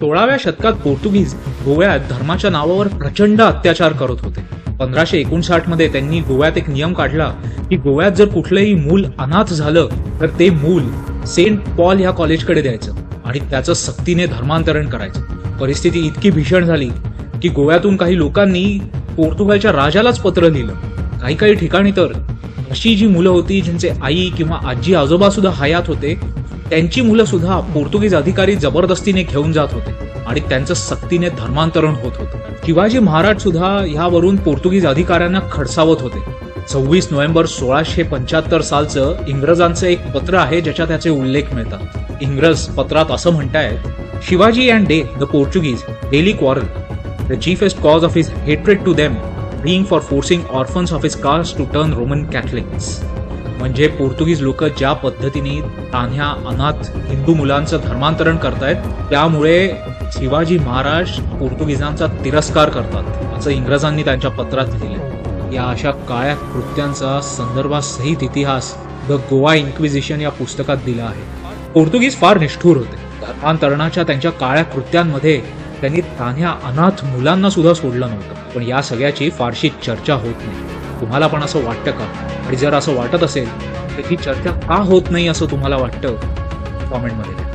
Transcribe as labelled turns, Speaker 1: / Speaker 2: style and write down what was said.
Speaker 1: 16व्या शतकात पोर्तुगीज गोव्यात धर्माच्या नावावर प्रचंड अत्याचार करत होते. 1559 मध्ये त्यांनी गोव्यात एक नियम काढला की गोव्यात जर कुठलंही मूल अनाथ झालं तर ते मूल सेंट पॉल ह्या कॉलेजकडे द्यायचं आणि त्याचं सक्तीने धर्मांतरण करायचं. परिस्थिती इतकी भीषण झाली की गोव्यातून काही लोकांनी पोर्तुगालच्या राजालाच पत्र लिहिलं. काही ठिकाणी तर अशी जी मुलं होती ज्यांचे आई किंवा आजी आजोबा सुद्धा हयात होते, त्यांची मुलं सुद्धा पोर्तुगीज अधिकारी जबरदस्तीने घेऊन जात होते आणि त्यांचं सक्तीने धर्मांतरण होत होतं. शिवाजी महाराज सुद्धा यावरून पोर्तुगीज अधिकाऱ्यांना खडसावत होते. 26 नोव्हेंबर 1675 सालचं इंग्रजांचं एक पत्र आहे ज्याच्यात त्याचे उल्लेख मिळतात. इंग्रज पत्रात असं म्हणतायत, Shivaji and they the Portuguese daily quarrel. The chiefest cause of his hatred to them being for forcing orphans of his caste to turn Roman Catholics. म्हणजे पोर्तुगीज लोक ज्या पद्धतीने तान्ह्या अनाथ हिंदू मुलांचं धर्मांतरण करतायत त्यामुळे शिवाजी महाराज पोर्तुगीजांचा तिरस्कार करतात असं इंग्रजांनी त्यांच्या पत्रात लिहिलं. या अशा काळ्या कृत्यांचा संदर्भासहित इतिहास द गोवा इन्क्विजिशन या पुस्तकात दिला आहे. पोर्तुगीज फार निष्ठुर होते. धर्मांतरणाच्या त्यांच्या काळ्या कृत्यांमध्ये त्यांनी तान्ह्या अनाथ मुलांना सुद्धा सोडलं नव्हतं. पण या सगळ्याची फारशी चर्चा होत नाही. तुम्हाला पण असं वाटतं का? आणि जर असं वाटत असेल तर ही चर्चा का होत नाही असं तुम्हाला वाटतं? कॉमेंटमध्ये